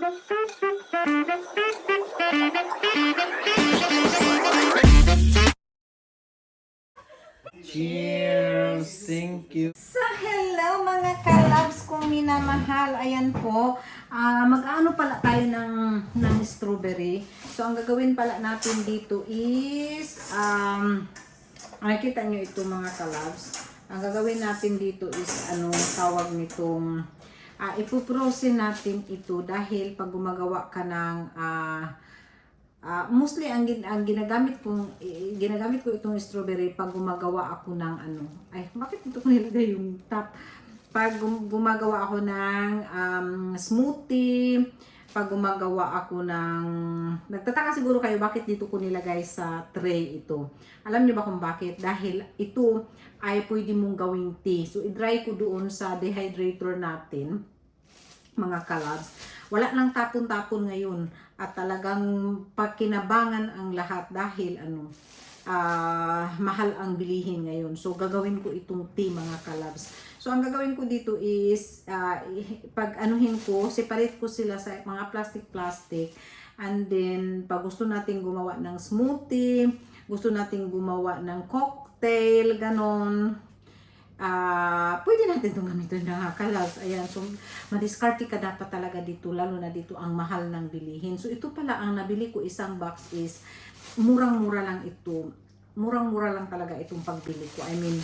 Cheers! Thank you. So, hello mga kalabs kong minamahal. Ayan po, mag-ano pala tayo ng strawberry. So, ang gagawin pala natin dito is, nakikita nyo ito mga kalabs. Ang gagawin natin dito is, tawag nitong, ipuprosin natin ito dahil pag gumagawa ka ng, mostly ang ginagamit ko itong strawberry pag gumagawa ako ng bakit ito ko nilagay yung top? Pag gumagawa ako ng smoothie, pag gumagawa ako ng, nagtataka siguro kayo bakit dito ko nilagay sa tray ito. Alam niyo ba kung bakit? Dahil ito ay pwede mong gawing tea. So, i-dry ko doon sa dehydrator natin, mga kalabs. Wala nang tapon-tapon ngayon at talagang pagkinabangan ang lahat dahil mahal ang bilihin ngayon. So gagawin ko itong tea mga kalabs. So ang gagawin ko dito is pag anuhin ko, separate ko sila sa mga plastic and then pag gusto nating gumawa ng smoothie, gusto nating gumawa ng cocktail, ganon. Pwede natin itong gamitin na kalabs. Ayan, so madiskarte ka dapat talaga dito, lalo na dito ang mahal ng bilihin. So ito pala ang nabili ko isang box is murang-mura lang ito. Murang-mura lang talaga itong pagbili ko. I mean,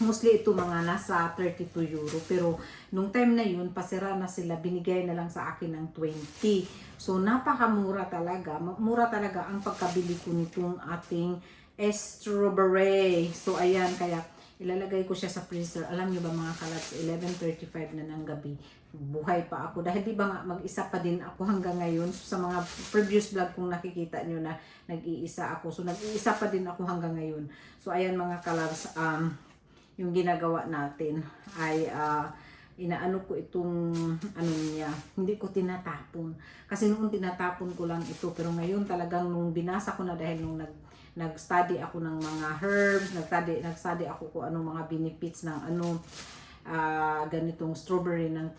mostly ito mga nasa 32 euro. Pero nung time na yun, pasira na sila, binigay na lang sa akin ng 20. So napakamura talaga. Mura talaga ang pagkabili ko nitong ating strawberry. So ayan, kaya ilalagay ko siya sa freezer. Alam niyo ba mga kalabs, 11:35 na ng gabi. Buhay pa ako. Dahil di ba nga mag-isa pa din ako hanggang ngayon. So, sa mga previous vlog kung nakikita niyo na nag-iisa ako. So nag-iisa pa din ako hanggang ngayon. So ayan mga kalabs, yung ginagawa natin ay inaano ko itong niya. Hindi ko tinatapon. Kasi noon tinatapon ko lang ito. Pero ngayon talagang nung binasa ko na dahil nung nag-study ako ng mga herbs, nag-study ako kung anong mga benefits ng ganitong strawberry ng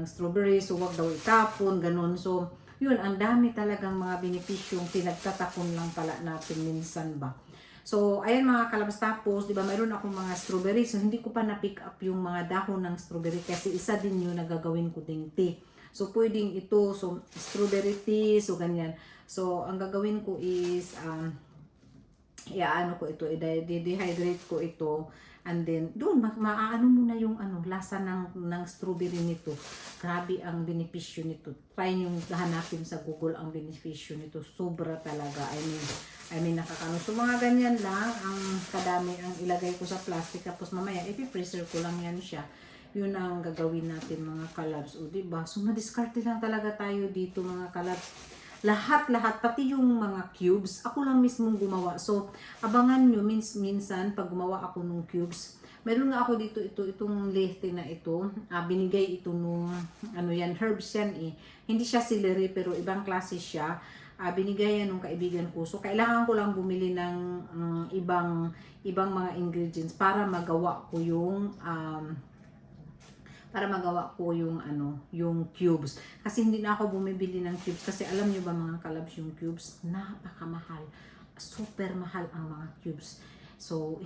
strawberry. So wag daw itapon, ganun. So yun, ang dami talagang mga benepisyong pinagtatapon lang pala natin minsan ba. So ayan mga kalabas, tapos di ba mayroon akong mga strawberry. So hindi ko pa na-pick up yung mga dahon ng strawberry kasi isa din yun na gagawin ko ding tea. So pwedeng ito, so strawberry tea, so ganyan. So ang gagawin ko is i-dehydrate ko ito and then doon maaano mo na yung lasa ng strawberry nito. Grabe ang benepisyo nito. Try niyo hanapin sa Google ang benepisyo nito. Sobra talaga. I mean nakakano. So mga ganyan lang ang kadami ang ilagay ko sa plastic, tapos mamaya i-freezer ko lang yan siya. Yun ang gagawin natin mga kalabs. O diba? So madiskarte lang talaga tayo dito mga kalabs. Lahat, pati yung mga cubes, ako lang mismong gumawa. So, abangan nyo minsan pag gumawa ako ng cubes. Meron nga ako dito, itong lehte na ito. Binigay ito nung, herbs yan eh. Hindi siya celery, pero ibang klase siya. Binigay yan nung kaibigan ko. So, kailangan ko lang bumili ng ibang mga ingredients para magawa ko yung yung cubes. Kasi hindi na ako bumibili ng cubes kasi alam niyo ba mga kalabs, yung cubes napakamahal. Super mahal ang mga cubes. So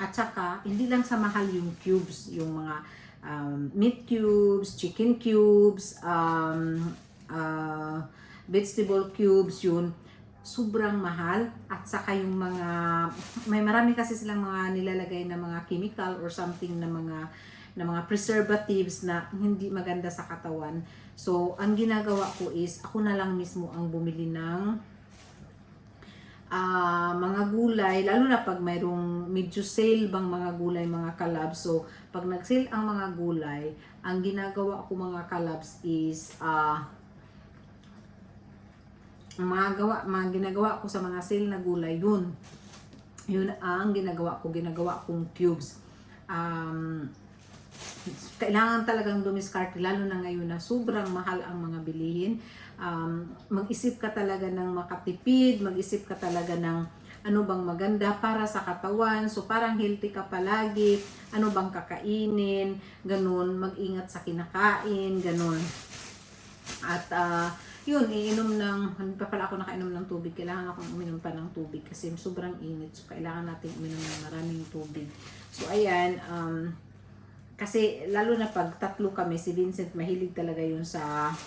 at saka hindi lang sa mahal yung cubes, yung mga meat cubes, chicken cubes, vegetable cubes, yun sobrang mahal. At saka yung may marami kasi silang mga nilalagay na mga chemical or something na mga preservatives na hindi maganda sa katawan. So, ang ginagawa ko is, ako na lang mismo ang bumili ng mga gulay, lalo na pag mayroong medyo sale bang mga gulay, mga kalabs. So, pag nag-sale ang mga gulay, ang ginagawa ko mga kalabs is, mga ginagawa ko sa mga sale na gulay, yun ang ginagawa kong cubes. Kailangan talagang dumiskarte, lalo na ngayon na sobrang mahal ang mga bilihin. Mag-isip ka talaga ng makatipid, mag-isip ka talaga ng ano bang maganda para sa katawan. So parang healthy ka palagi, ano bang kakainin, ganun, mag-ingat sa kinakain, ganun. At yun, iinom ng, hindi pa pala ako nakainom ng tubig. Kailangan akong uminom pa ng tubig kasi sobrang init. So, kailangan natin uminom ng maraming tubig. So, ayan, kasi lalo na pag tatlo kami, si Vincent mahilig talaga yun sa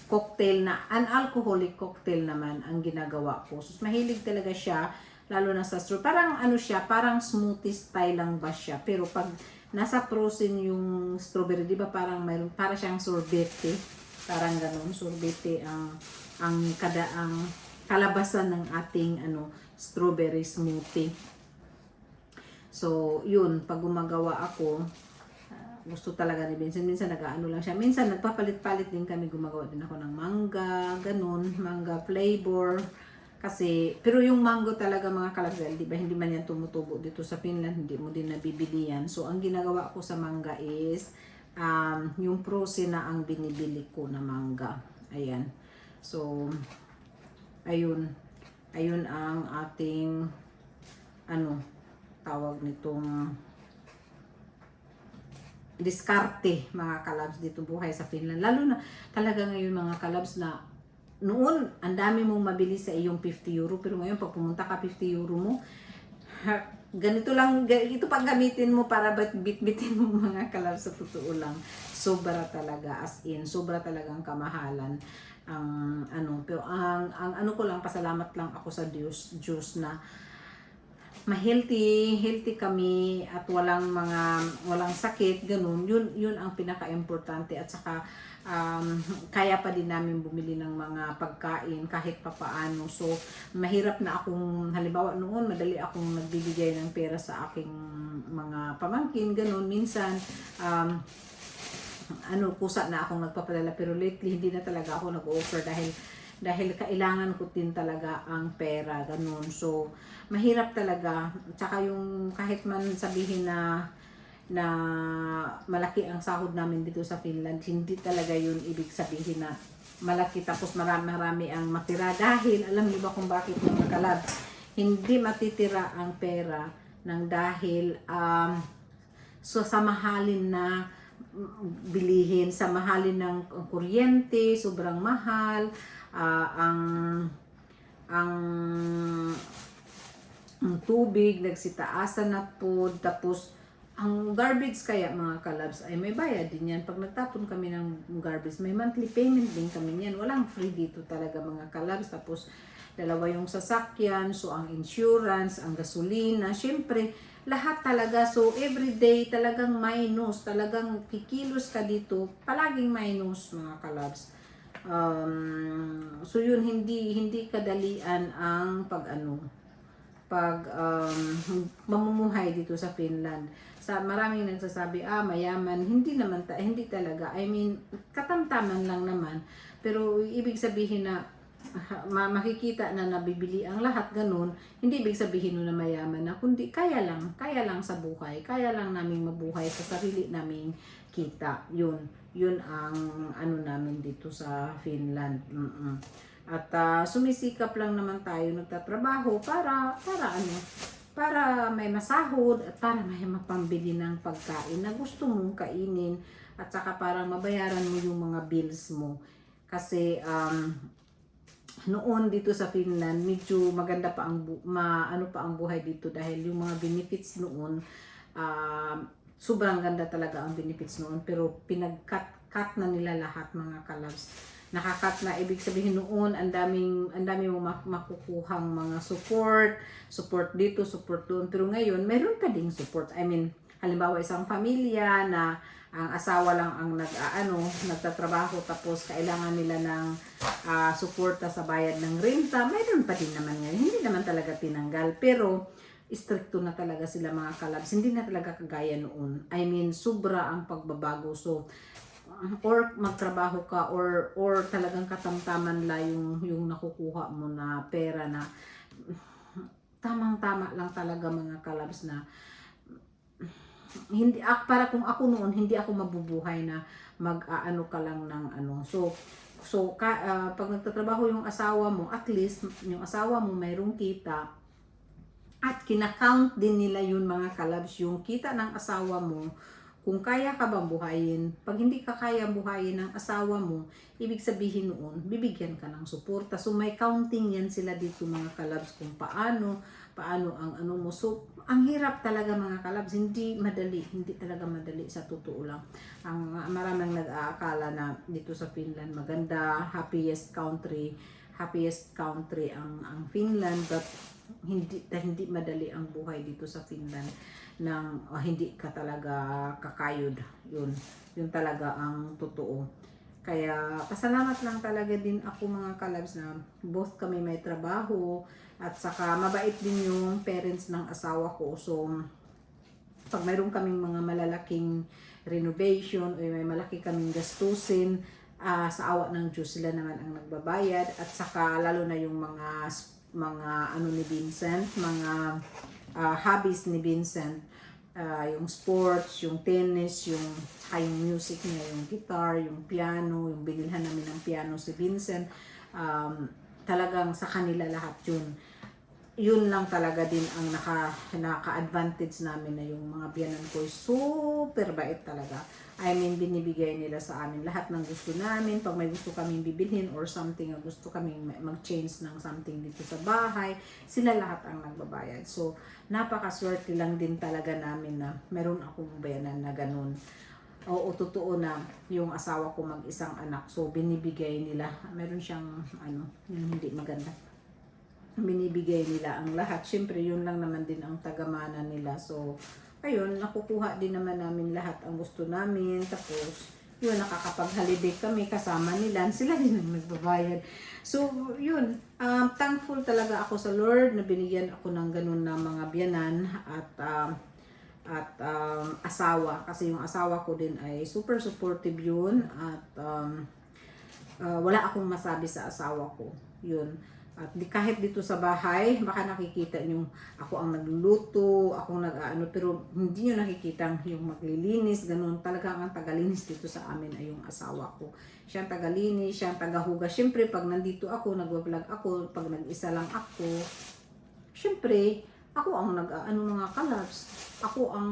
cocktail na, unalcoholic cocktail naman ang ginagawa ko. So, mahilig talaga siya, lalo na sa strawberry. Parang ano siya, parang smoothie style lang ba siya. Pero pag nasa frozen yung strawberry, di ba parang mayroon, para siyang sorbete. Parang ganun, sorbete ang kalabasan ng ating strawberry smoothie. So, yun, pag gumagawa ako, gusto talaga ni Vincent. Minsan nag-ano lang siya. Minsan nagpapalit-palit din kami. Gumagawa din ako ng mangga, ganun, mangga flavor. Kasi, pero yung mango talaga mga kalagdal, di ba, hindi man yan tumutubo dito sa Finland, hindi mo din nabibili yan. So, ang ginagawa ko sa mangga is, yung frozen na ang binibili ko na mangga. Ayan. So, ayun. Ayun ang ating, tawag nitong, diskarte mga kalabs dito buhay sa Finland. Lalo na talaga ngayon mga kalabs na noon ang dami mong mabili sa iyong 50 euro pero ngayon pag pumunta ka 50 euro mo ganito lang, ito pang gamitin mo para bitbitin mo mga kalabs sa totoo lang. Sobra talaga, as in, sobra talagang kamahalan ang pero ang ano ko lang, pasalamat lang ako sa Diyos na healthy kami at walang sakit, ganun. Yun ang pinaka-importante at saka kaya pa din namin bumili ng mga pagkain kahit papaano. So, mahirap na akong, halimbawa noon, madali akong nagbibigay ng pera sa aking mga pamangkin, ganun. Minsan, kusa na akong nagpapadala pero lately hindi na talaga ako nag-offer dahil kailangan ko din talaga ang pera, ganun. So, mahirap talaga. Tsaka yung kahit man sabihin na malaki ang sahod namin dito sa Finland, hindi talaga yun ibig sabihin na malaki tapos marami ang matira. Dahil, alam niyo ba kung bakit mga kalab? Hindi matitira ang pera dahil so sa mahalin na bilihin, sa mahalin ng kuryente, sobrang mahal, ang tubig, nagsitaasan na po, tapos ang garbage kaya mga kalabs ay may bayad din yan. Pag nagtapon kami ng garbage, may monthly payment din kami yan. Walang free dito talaga mga kalabs. Tapos dalawa yung sasakyan, so ang insurance, ang gasolina, syempre lahat talaga. So everyday talagang minus, talagang kikilos ka dito, palaging minus mga kalabs. So yun, hindi kadalian ang mamumuhay dito sa Finland. Sa maraming nagsasabi, mayaman, hindi talaga. I mean, katamtaman lang naman. Pero ibig sabihin na makikita na nabibili ang lahat, ganun, hindi ibig sabihin na mayaman na, kundi kaya lang sa buhay, kaya lang naming mabuhay sa sarili naming kita. Yun ang namin dito sa Finland. At sumisikap lang naman tayo, nagtatrabaho para may masahod at para may mapambili ng pagkain na gusto mong kainin at saka para mabayaran mo yung mga bills mo. Kasi noon dito sa Finland, medyo maganda pa ang buhay dito dahil yung mga benefits noon, sobrang ganda talaga ang benefits noon, pero pinag-cut na nila lahat mga kalabs. Nakakat na, ibig sabihin noon ang daming mo makukuhang mga support dito, support doon, pero ngayon meron pa ding support. I mean, halimbawa isang pamilya na ang asawa lang ang nagtatrabaho tapos kailangan nila ng suporta sa bayad ng renta, mayroon pa din naman ngayon. Hindi naman talaga tinanggal, pero stricto na talaga sila mga kalabs. Hindi na talaga kagaya noon. I mean, sobra ang pagbabago. So, or magtrabaho ka or talagang katamtaman lang yung nakukuha mo na pera na tamang-tama lang talaga mga kalabs na hindi para kung ako noon hindi ako mabubuhay na ka lang ng pag nagtatrabaho yung asawa mo, at least yung asawa mo mayroong kita at kinakount din nila yun mga kalabs, yung kita ng asawa mo kung kaya ka bang buhayin. Pag hindi ka kaya buhayin ng asawa mo, ibig sabihin noon, bibigyan ka ng suporta. So may counting yan sila dito mga kalabs kung paano ang ano mo. So ang hirap talaga mga kalabs, hindi talaga madali sa totoo lang. Ang maraming nag-aakala na dito sa Finland maganda, happiest country ang Finland, but hindi madali ang buhay dito sa Finland nang hindi ka talaga kakayod. Yun talaga ang totoo. Kaya pasalamat lang talaga din ako mga kalabs na both kami may trabaho at saka mabait din yung parents ng asawa ko. So pag mayroon kaming mga malalaking renovation o may malaki kaming gastusin, sa awa ng Diyos sila naman ang nagbabayad. At saka lalo na yung mga ano ni Vincent, mga hobbies ni Vincent, yung sports, yung tennis, yung music niya, yung guitar, yung piano, yung binilhan namin ng piano si Vincent, talagang sa kanila lahat yun lang talaga din ang naka-advantage namin, na yung mga biyanan ko super bait talaga. I mean, binibigay nila sa amin lahat ng gusto namin. Pag may gusto kaming bibilhin or something, o gusto kaming mag-change ng something dito sa bahay, sila lahat ang nagbabayad. So, napakaswerte lang din talaga namin na meron akong bayanan na ganun. Oo, totoo na yung asawa ko mag-isang anak. So, binibigay nila. Meron siyang, yung hindi maganda. Binibigay nila ang lahat. Siyempre, yun lang naman din ang tagamana nila. So, ayun, nakukuha din naman namin lahat ang gusto namin. Tapos, yun, nakakapag-holiday kami kasama nila. Sila din ang nagbabayad. So, yun, thankful talaga ako sa Lord na binigyan ako ng ganun na mga biyanan at asawa. Kasi yung asawa ko din ay super supportive yun. At wala akong masabi sa asawa ko. Yun. At kahit dito sa bahay, baka nakikita nyo ako ang nagluluto, ako pero hindi nyo nakikita yung maglilinis, ganun. Talagang ang tagalinis dito sa amin ay yung asawa ko. Siya ang tagalinis, siya ang tagahugas. Siyempre, pag nandito ako, nagwa-vlog ako, pag nag-isa lang ako, siyempre, ako ang mga kalabs. Ako ang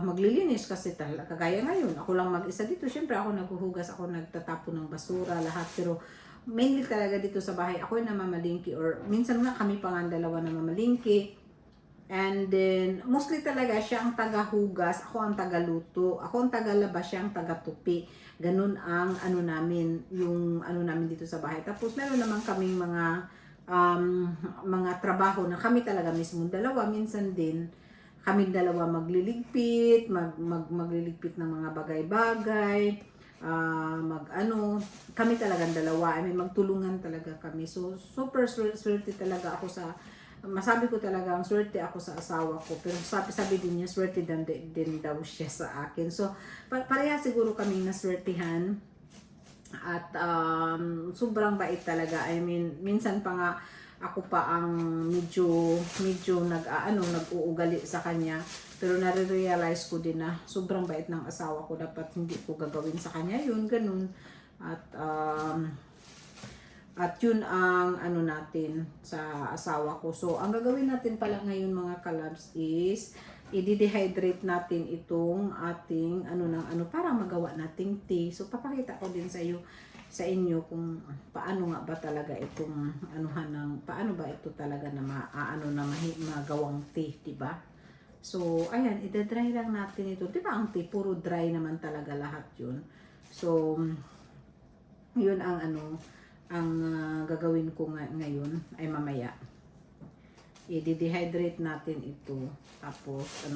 maglilinis kasi talaga kagaya ngayon ako lang mag-isa dito, syempre ako naghuhugas, ako nagtatapon ng basura lahat, pero mainly talaga dito sa bahay ako yung namamalingki, or minsan nga kami pa nga dalawa na mamalingki, and then mostly talaga siya ang tagahugas, ako ang tagaluto, ako ang tagalaba, siya ang tagatupi. Ganun ang namin, yung namin dito sa bahay. Tapos meron naman kaming mga trabaho na kami talaga mismo dalawa. Minsan din kami dalawa magliligpit, magliligpit ng mga bagay-bagay, kami talagang dalawa, magtulungan talaga kami. So, super swerte talaga ako masabi ko talaga, ang swerte ako sa asawa ko. Pero sabi din niya, swerte din daw siya sa akin. So, pareha siguro kaming naswertihan. At sobrang bait talaga. I mean, minsan pa nga, ako pa ang medyo nag-uugali sa kanya, pero nare-realize ko din na sobrang bait ng asawa ko, dapat hindi ko gagawin sa kanya yun, ganun. At yun ang natin sa asawa ko. So ang gagawin natin pala ngayon mga kalabs is i-dehydrate natin itong ating para magawa nating tea. So papakita ko din sa inyo kung paano nga ba talaga itong paano ba ito talaga na magawang tea, diba? So, ayan, ida-dry lang natin ito. Diba ang tea, puro dry naman talaga lahat yun. So, yun ang gagawin ko ngayon ay mamaya. I-dehydrate natin ito. Tapos,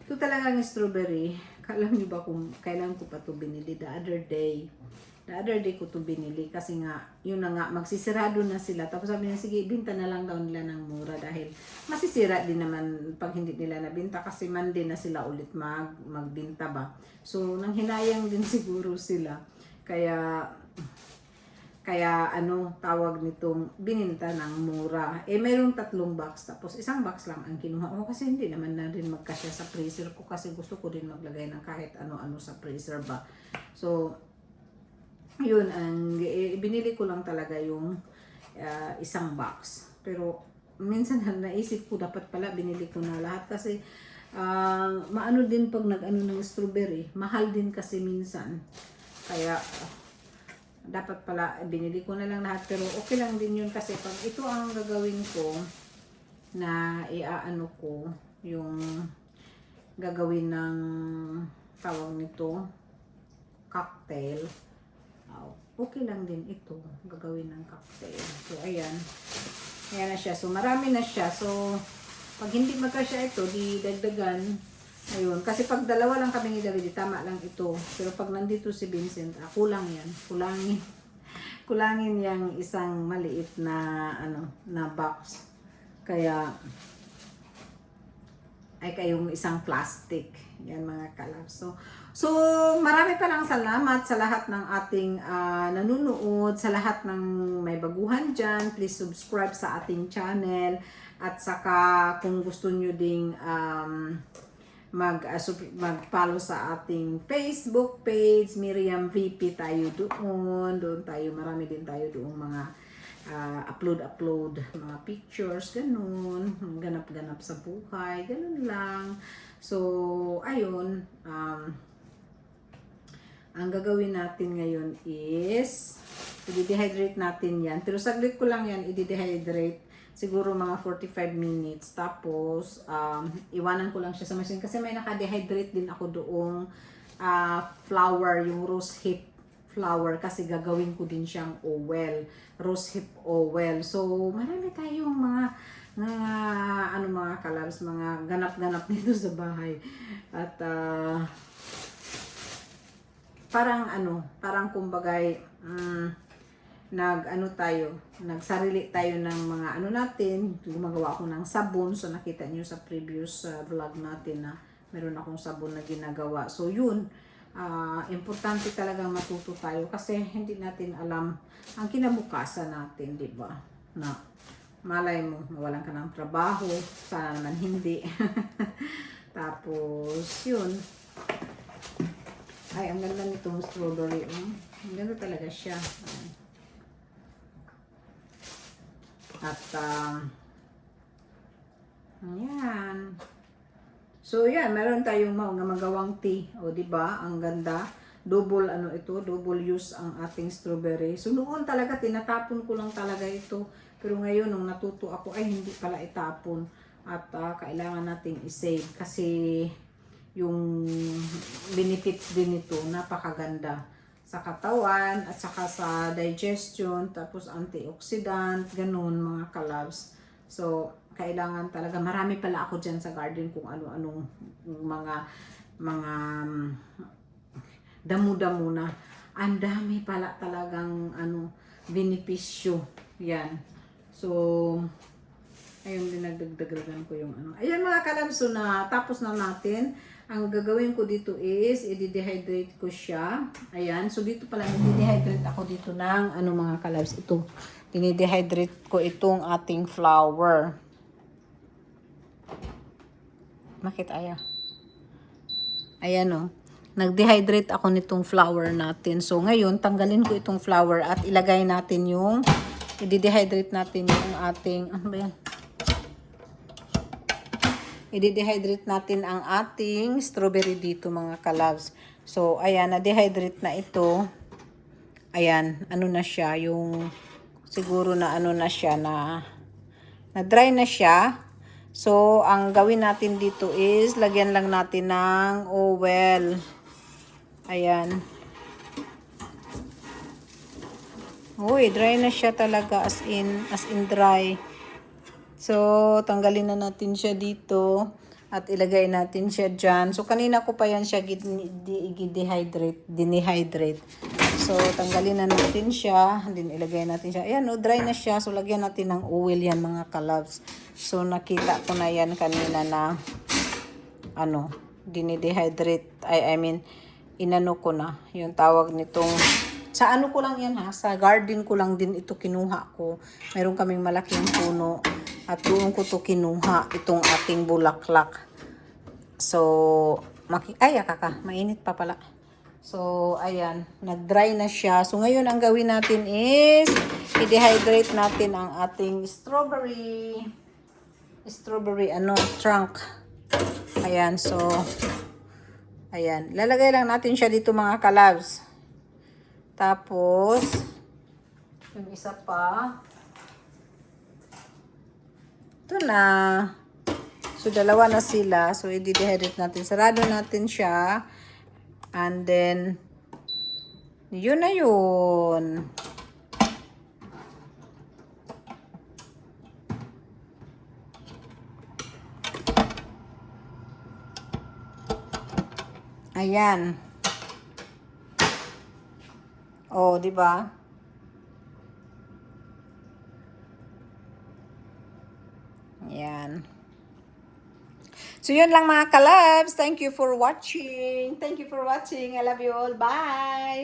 ito talagang strawberry. Alam niyo ba kung kailan ko pa ito binili? The other day ko ito binili kasi nga, yun na nga, magsisirado na sila. Tapos sabi niya, sige, binta na lang daw nila ng mura dahil masisira din naman pag hindi nila nabinta kasi Monday na sila ulit magbinta ba. So, nanghinayang din siguro sila. Kaya tawag nitong bininta ng mura. Mayroong 3 box, tapos 1 box lang ang kinuha ko kasi hindi naman na rin magkasya sa freezer ko kasi gusto ko din maglagay ng kahit ano-ano sa freezer ba. So, yun, binili ko lang talaga yung 1 box. Pero minsan naisip ko dapat pala binili ko na lahat kasi maano din pag nag-ano ng strawberry. Mahal din kasi minsan. Kaya, dapat pala, binili ko na lang lahat. Pero okay lang din yun kasi pag ito ang gagawin ko, na iaano ko, yung gagawin ng tawag nito, cocktail. Okay lang din ito, gagawin ng cocktail. So, ayan. Ayan na siya. So, marami na siya. So, pag hindi magkasya ito, di dagdagan. Ayun. Kasi pag dalawa lang kami ni David, tama lang ito. Pero pag nandito si Vincent, kulang yan. Kulangin. Kulangin yung isang maliit na, na box. Kaya, ay kayong isang plastic. Yan mga kalabs. So, marami pa lang salamat sa lahat ng ating nanonood, sa lahat ng may baguhan dyan. Please subscribe sa ating channel. At saka kung gusto nyo ding mag-follow sa ating Facebook page, Miriam VP tayo doon. Doon tayo, marami din tayo doon mga upload mga pictures, ganun. Ganap-ganap sa buhay, ganun lang. So, ayun. Ang gagawin natin ngayon is i-dehydrate natin yan. Pero saglit ko lang yan i-dehydrate. Siguro mga 45 minutes. Tapos, iwanan ko lang siya sa machine. Kasi may naka-dehydrate din ako doong flour, yung rose hip flour. Kasi gagawin ko din siyang oil. Rose hip oil. So, marami tayong mga kalabs, mga ganap-ganap dito sa bahay. At, parang kumbagay, nagsarili tayo ng mga natin, gumagawa ako ng sabon. So, nakita nyo sa previous vlog natin na meron akong sabon na ginagawa. So, yun, importante talagang matuto tayo kasi hindi natin alam ang kinabukasan natin, di ba? Na, malay mo, mawalan ka ng trabaho, sana naman hindi. Tapos, yun. Ay, ang ganda nitong strawberry. Ang ganda talaga siya. At, ayan. So, yan. Meron tayong magawang tea. O, diba? Ang ganda. Double, double use ang ating strawberry. So, noon talaga, tinatapon ko lang talaga ito. Pero ngayon, nung natuto ako, ay, hindi pala itapon. At, kailangan nating isave. Kasi, yung benefits din nito, napakaganda sa katawan at saka sa digestion, tapos antioxidant, ganun mga kalabs. So, kailangan talaga, marami pala ako dyan sa garden kung ano-anong mga damo-damo na. Ang dami pala talagang benepisyo. Yan. So, ayun, dinagdagdagan ko yung Ayan mga kalabs, so na tapos na natin. Ang gagawin ko dito is, i-dehydrate ko siya. Ayan. So, dito pala, i-dehydrate ako dito ng, mga kalabs. Ito. I-dehydrate ko itong ating flour. Bakit aya? Ayan o. Nag-dehydrate ako nitong flour natin. So, ngayon, tanggalin ko itong flour at ilagay natin yung, i-dehydrate natin yung ating, ano ba yan? I-dehydrate natin ang ating strawberry dito mga kalabs. So, ayan, na-dehydrate na ito. Ayan, na siya, yung siguro na na siya, na-dry na siya. So, ang gawin natin dito is, lagyan lang natin ng oil. Ayan. Uy, dry na siya talaga, as in dry. So, tanggalin na natin siya dito at ilagay natin siya dyan. So, kanina ko pa yan siya dinihydrate. So, tanggalin na natin siya. Then, ilagay natin siya. Ayan, dry na siya. So, lagyan natin ng oil yan mga kalabs. So, nakita ko na yan kanina na dinidehydrate. Inano ko na. Yung tawag nitong sa ko lang yan sa garden ko lang din ito kinuha ko. Meron kaming malaking puno at doon ko to kinuha itong ating bulaklak. So, mainit pa pala. So, ayan, nag-dry na siya. So, ngayon ang gawin natin is i-dehydrate natin ang ating strawberry trunk. Ayan, so, ayan. Lalagay lang natin siya dito mga kalabs. Tapos, yung isa pa. Ito na. So, dalawa na sila. So, i-dehydrate natin. Sarado natin siya. And then, yun na yun. Ayan. Oh, di ba? Ayan. So, yun lang mga kalabs. Thank you for watching. Thank you for watching. I love you all. Bye!